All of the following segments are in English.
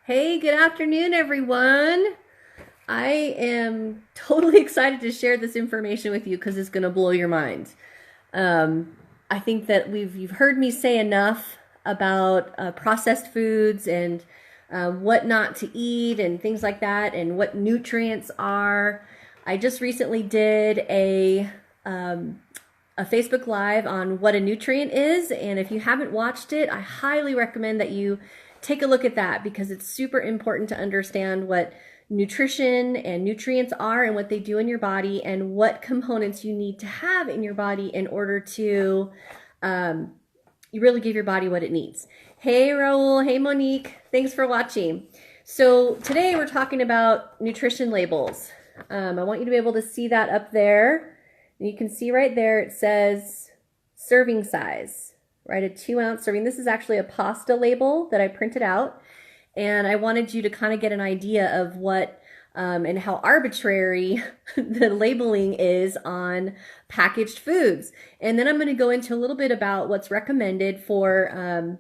Hey, good afternoon, everyone. I am totally excited to share this information with you because it's going to blow your mind. I think that you've heard me say enough about processed foods and what not to eat and things like that, and what nutrients are. I just recently did a Facebook Live on what a nutrient is, and if you haven't watched it, I highly recommend that you take a look at that because it's super important to understand what nutrition and nutrients are and what they do in your body and what components you need to have in your body in order to you really give your body what it needs. Hey Raul, hey Monique, thanks for watching. So today we're talking about nutrition labels. I want you to be able to see that up there. You can see right there it says serving size, right? A 2-ounce serving. This is actually a pasta label that I printed out, and I wanted you to kind of get an idea of what and how arbitrary the labeling is on packaged foods. And then I'm going to go into a little bit about what's recommended for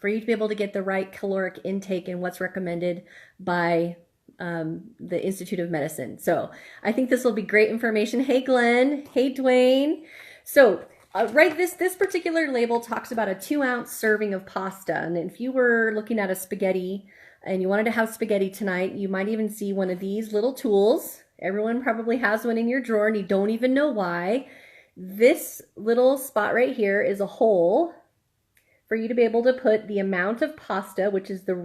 you to be able to get the right caloric intake and what's recommended by the Institute of Medicine. So I think this will be great information. Hey Glenn, hey Dwayne. So this particular label talks about a 2-ounce serving of pasta. And if you were looking at a spaghetti and you wanted to have spaghetti tonight, you might even see one of these little tools. Everyone probably has one in your drawer and you don't even know why. This little spot right here is a hole for you to be able to put the amount of pasta, which is the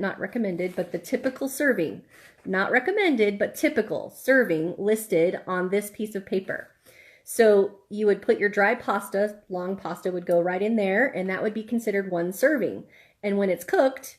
not recommended, but the typical serving. Not recommended, but typical serving listed on this piece of paper. So you would put your dry pasta, long pasta would go right in there, and that would be considered 1 serving. And when it's cooked,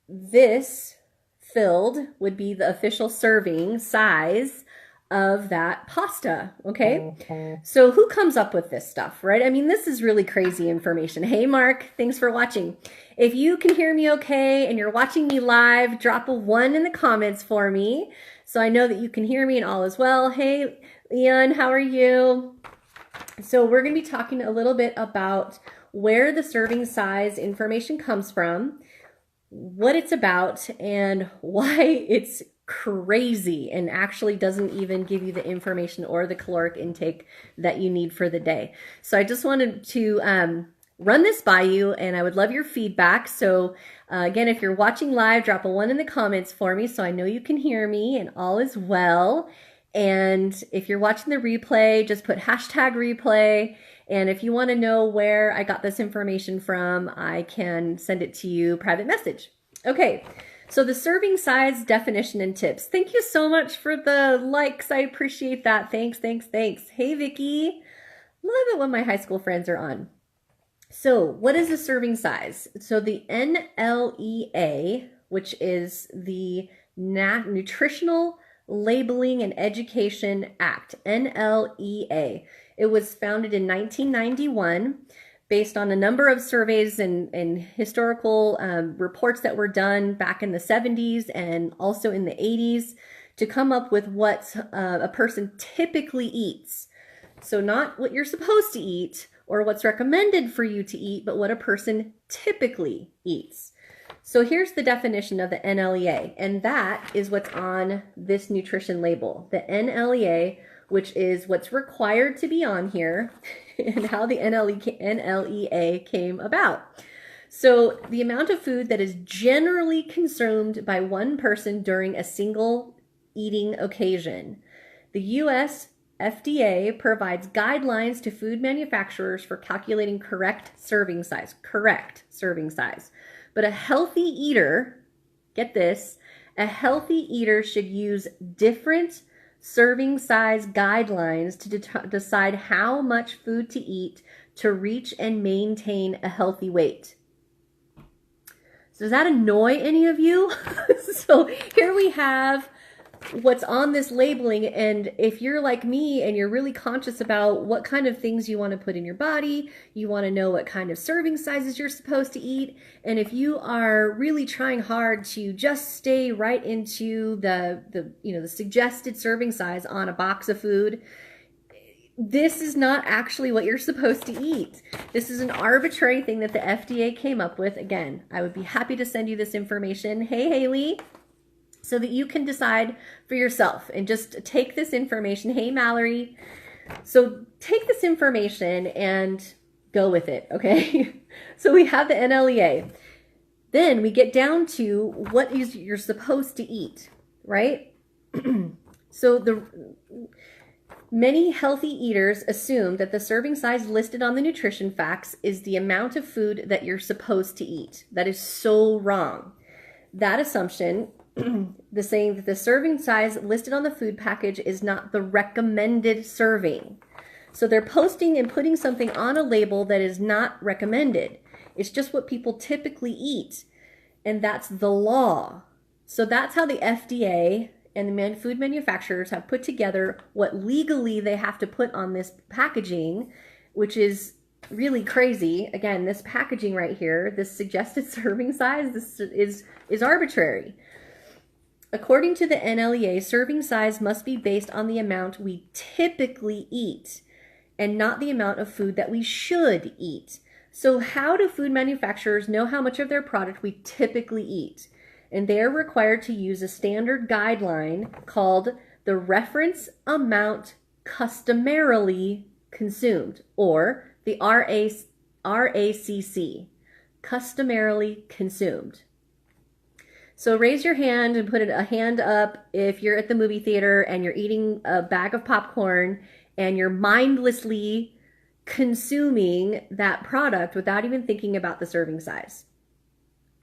this filled would be the official serving size of that pasta, okay? So who comes up with this stuff, right? I mean, this is really crazy information. Hey, Mark, thanks for watching. If you can hear me okay and you're watching me live, drop a 1 in the comments for me so I know that you can hear me and all is well. Hey, Leon, how are you? So we're going to be talking a little bit about where the serving size information comes from, what it's about, and why it's crazy and actually doesn't even give you the information or the caloric intake that you need for the day. So I just wanted to run this by you, and I would love your feedback. So again, if you're watching live, drop a 1 in the comments for me so I know you can hear me and all is well. And if you're watching the replay, just put #replay. And if you want to know where I got this information from, I can send it to you private message. Okay, so the serving size definition and tips. Thank you so much for the likes. I appreciate that. Thanks, thanks, thanks. Hey, Vicky. Love it when my high school friends are on. So what is the serving size? So the NLEA, which is the Nutritional Labeling and Education Act, NLEA. It was founded in 1991 based on a number of surveys and historical reports that were done back in the 70s and also in the 80s to come up with what a person typically eats. So not what you're supposed to eat or what's recommended for you to eat, but what a person typically eats. So here's the definition of the NLEA, and that is what's on this nutrition label. The NLEA, which is what's required to be on here, and how the NLEA came about. So the amount of food that is generally consumed by one person during a single eating occasion. The U.S. FDA provides guidelines to food manufacturers for calculating correct serving size. But a healthy eater, get this, a healthy eater should use different serving size guidelines to decide how much food to eat to reach and maintain a healthy weight. So does that annoy any of you? So here we have what's on this labeling, and if you're like me and you're really conscious about what kind of things you want to put in your body, you want to know what kind of serving sizes you're supposed to eat, and if you are really trying hard to just stay right into the suggested serving size on a box of food, This is not actually what you're supposed to eat. This is an arbitrary thing that the FDA came up with. Again, I would be happy to send you this information. Hey, Haley, so that you can decide for yourself and just take this information. Hey, Mallory. So take this information and go with it, okay? So we have the NLEA. Then we get down to what is you're supposed to eat, right? So many healthy eaters assume that the serving size listed on the nutrition facts is the amount of food that you're supposed to eat. That is so wrong. That assumption, the saying that the serving size listed on the food package is not the recommended serving. So they're posting and putting something on a label that is not recommended. It's just what people typically eat, and that's the law. So that's how the FDA and the food manufacturers have put together what legally they have to put on this packaging, which is really crazy. Again, this packaging right here, this suggested serving size, this is arbitrary. According to the NLEA, serving size must be based on the amount we typically eat and not the amount of food that we should eat. So how do food manufacturers know how much of their product we typically eat? And they are required to use a standard guideline called the reference amount customarily consumed, or the RACC, customarily consumed. So raise your hand and put a hand up if you're at the movie theater and you're eating a bag of popcorn and you're mindlessly consuming that product without even thinking about the serving size.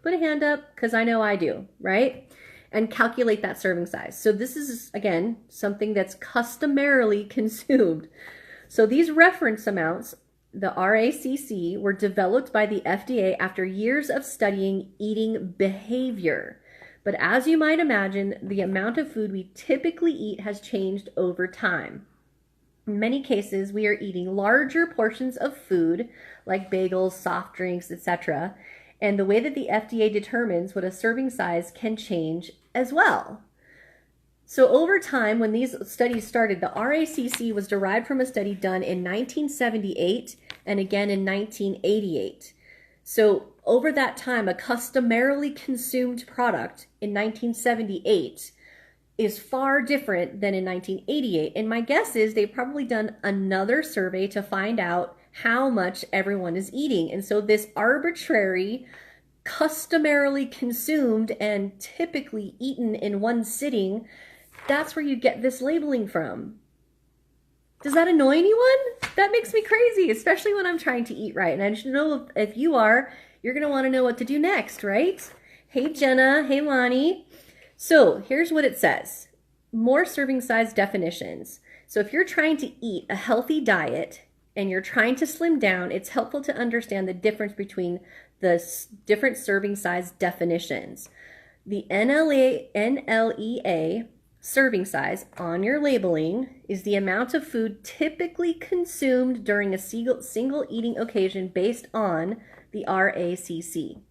Put a hand up, because I know I do, right? And calculate that serving size. So this is, again, something that's customarily consumed. So these reference amounts, the RACC, were developed by the FDA after years of studying eating behavior. But as you might imagine, the amount of food we typically eat has changed over time. In many cases, we are eating larger portions of food, like bagels, soft drinks, etc., and the way that the FDA determines what a serving size can change as well. So over time, when these studies started, the RACC was derived from a study done in 1978 and again in 1988. So over that time, a customarily consumed product in 1978 is far different than in 1988. And my guess is they've probably done another survey to find out how much everyone is eating. And so this arbitrary, customarily consumed and typically eaten in one sitting, that's where you get this labeling from. Does that annoy anyone? That makes me crazy, especially when I'm trying to eat right. And I just know if you are, you're going to want to know what to do next, right? Hey, Jenna. Hey, Lonnie. So here's what it says. More serving size definitions. So if you're trying to eat a healthy diet and you're trying to slim down, it's helpful to understand the difference between the different serving size definitions. The NLEA serving size on your labeling is the amount of food typically consumed during a single eating occasion based on the RACC.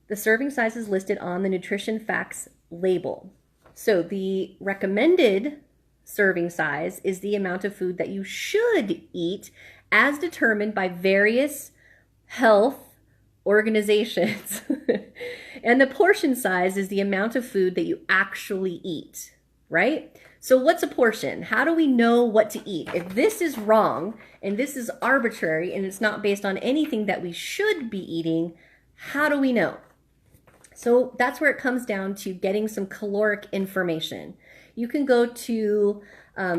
The serving size is listed on the nutrition facts label. So the recommended serving size is the amount of food that you should eat as determined by various health organizations. And the portion size is the amount of food that you actually eat, right? So what's a portion? How do we know what to eat? If this is wrong and this is arbitrary and it's not based on anything that we should be eating, how do we know? So that's where it comes down to getting some caloric information. You can go to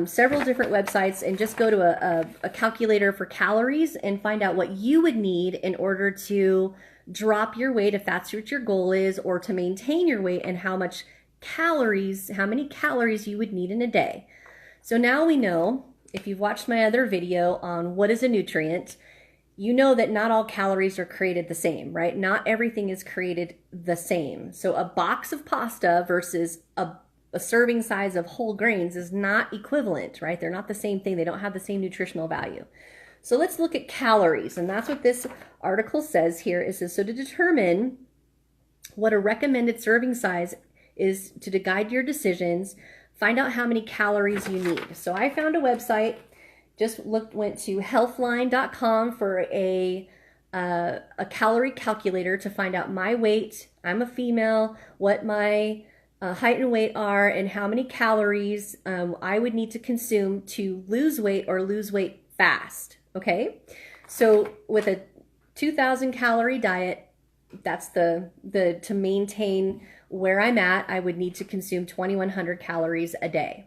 several different websites and just go to a calculator for calories and find out what you would need in order to drop your weight if that's what your goal is, or to maintain your weight, and how many calories you would need in a day. So now we know, if you've watched my other video on what is a nutrient, you know that not all calories are created the same, right? Not everything is created the same. So a box of pasta versus a serving size of whole grains is not equivalent, right? They're not the same thing. They don't have the same nutritional value. So let's look at calories. And that's what this article says here. It says, so to determine what a recommended serving size is to guide your decisions, find out how many calories you need. So I found a website. just went to healthline.com for a calorie calculator to find out my weight. I'm a female, what my height and weight are, and how many calories I would need to consume to lose weight or lose weight fast. Okay, so with a 2,000 calorie diet, that's the to maintain where I'm at, I would need to consume 2,100 calories a day.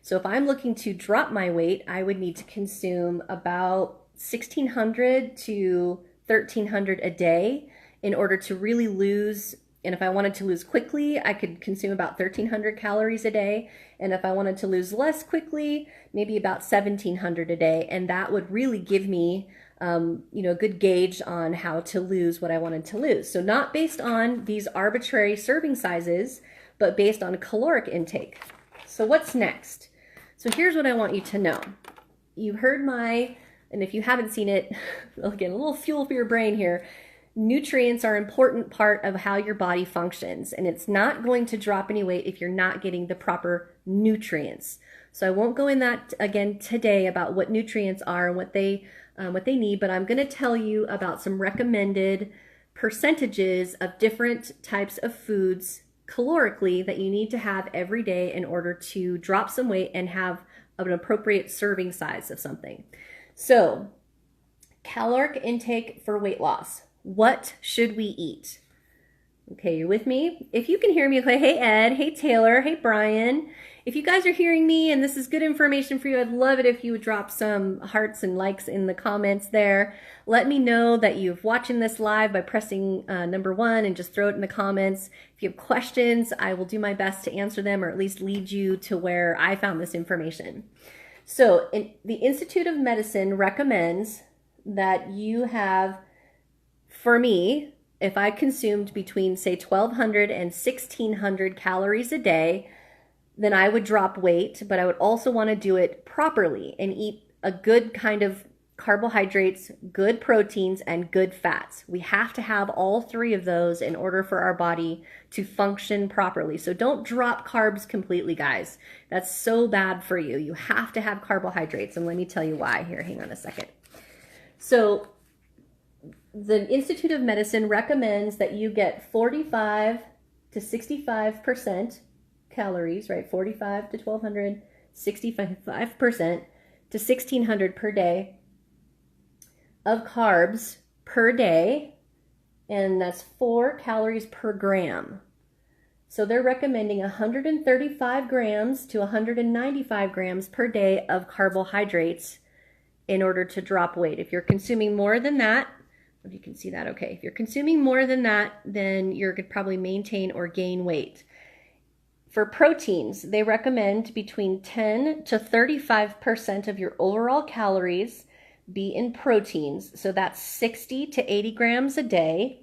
So if I'm looking to drop my weight, I would need to consume about 1,600 to 1,300 a day in order to really lose. And if I wanted to lose quickly, I could consume about 1,300 calories a day. And if I wanted to lose less quickly, maybe about 1,700 a day. And that would really give me a good gauge on how to lose what I wanted to lose. So not based on these arbitrary serving sizes, but based on caloric intake. So what's next? So here's what I want you to know. You heard and if you haven't seen it, again, a little fuel for your brain here. Nutrients are an important part of how your body functions, and it's not going to drop any weight if you're not getting the proper nutrients. So I won't go in that again today about what nutrients are and what they need, but I'm going to tell you about some recommended percentages of different types of foods calorically that you need to have every day in order to drop some weight and have an appropriate serving size of something. So, caloric intake for weight loss. What should we eat? Okay, you're with me? If you can hear me, okay, hey Ed, hey Taylor, hey Brian. If you guys are hearing me and this is good information for you, I'd love it if you would drop some hearts and likes in the comments there. Let me know that you're watching this live by pressing number 1 and just throw it in the comments. If you have questions, I will do my best to answer them or at least lead you to where I found this information. So the Institute of Medicine recommends that you have, for me, if I consumed between, say, 1,200 and 1,600 calories a day, then I would drop weight, but I would also want to do it properly and eat a good kind of carbohydrates, good proteins, and good fats. We have to have all 3 of those in order for our body to function properly. So don't drop carbs completely, guys. That's so bad for you. You have to have carbohydrates, and let me tell you why. Here, hang on a second. So the Institute of Medicine recommends that you get 45 to 65% calories, right? 45 to 1,200, 65% to 1,600 per day of carbs per day, and that's 4 calories per gram. So they're recommending 135 grams to 195 grams per day of carbohydrates in order to drop weight. If you're consuming more than that, if you can see that, okay. If you're consuming more than that, then you're going to probably maintain or gain weight. For proteins, they recommend between 10 to 35% of your overall calories be in proteins. So that's 60 to 80 grams a day,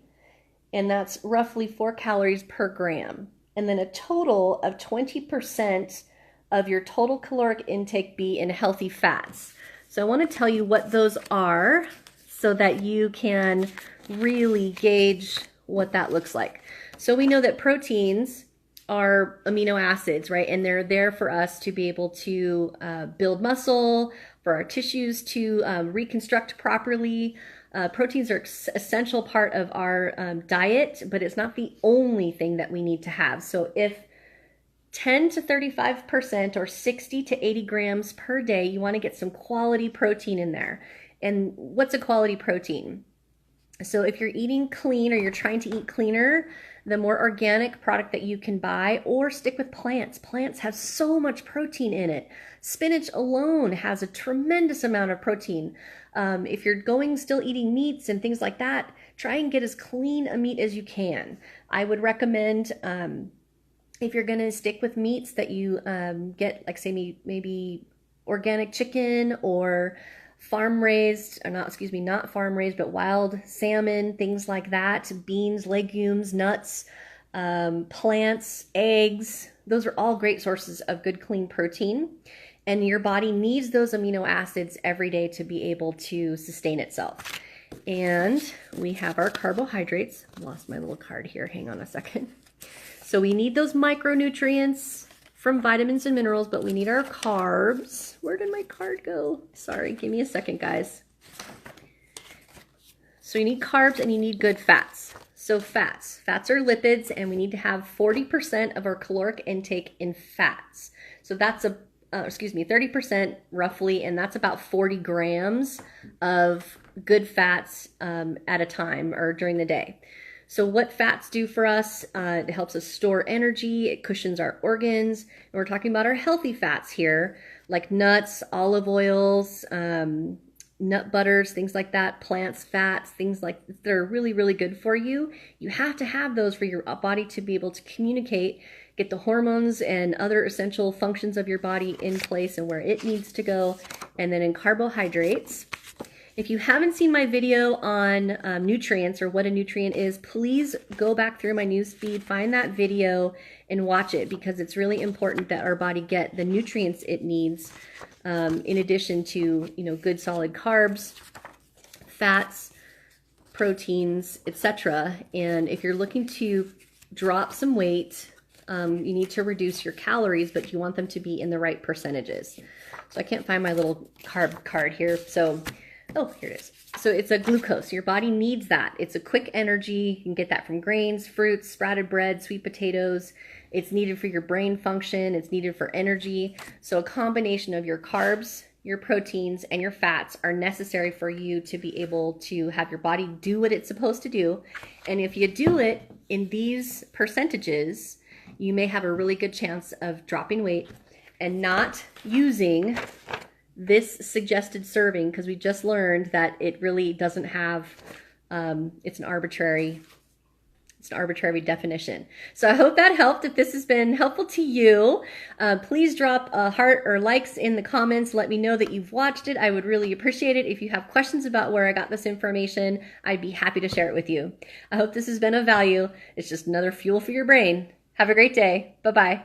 and that's roughly 4 calories per gram. And then a total of 20% of your total caloric intake be in healthy fats. So I want to tell you what those are so that you can really gauge what that looks like. So we know that proteins are amino acids, right? And they're there for us to be able to build muscle, for our tissues to reconstruct properly. Proteins are essential part of our diet, but it's not the only thing that we need to have. So if 10 to 35% or 60 to 80 grams per day, you want to get some quality protein in there. And what's a quality protein? So if you're eating clean or you're trying to eat cleaner, the more organic product that you can buy, or stick with plants. Plants have so much protein in it. Spinach alone has a tremendous amount of protein. If you're still eating meats and things like that, try and get as clean a meat as you can. I would recommend, if you're going to stick with meats, that you get, like, say, maybe organic chicken or not farm raised, but wild salmon, things like that, beans, legumes, nuts, plants, eggs. Those are all great sources of good, clean protein. And your body needs those amino acids every day to be able to sustain itself. And we have our carbohydrates. I lost my little card here. Hang on a second. So we need those micronutrients from vitamins and minerals, but we need our carbs. Where did my card go? Sorry, give me a second, guys. So you need carbs and you need good fats. So fats are lipids, and we need to have 40% of our caloric intake in fats. So that's 30% roughly, and that's about 40 grams of good fats at a time or during the day. So what fats do for us, it helps us store energy, it cushions our organs, and we're talking about our healthy fats here, like nuts, olive oils, nut butters, things like that, plants, fats, things like that are really, really good for you. You have to have those for your body to be able to communicate, get the hormones and other essential functions of your body in place and where it needs to go. And then in carbohydrates, if you haven't seen my video on nutrients or what a nutrient is, please go back through my news feed, find that video and watch it, because it's really important that our body get the nutrients it needs in addition to, good solid carbs, fats, proteins, etc. And if you're looking to drop some weight, you need to reduce your calories, but you want them to be in the right percentages. So I can't find my little carb card here. So, oh, here it is. So it's a glucose. Your body needs that. It's a quick energy. You can get that from grains, fruits, sprouted bread, sweet potatoes. It's needed for your brain function. It's needed for energy. So a combination of your carbs, your proteins, and your fats are necessary for you to be able to have your body do what it's supposed to do. And if you do it in these percentages, you may have a really good chance of dropping weight and not using this suggested serving, because we just learned that it really doesn't have, it's an arbitrary definition. So I hope that helped. If this has been helpful to you, please drop a heart or likes in the comments. Let me know that you've watched it. I would really appreciate it. If you have questions about where I got this information, I'd be happy to share it with you. I hope this has been of value. It's just another fuel for your brain. Have a great day. Bye-bye.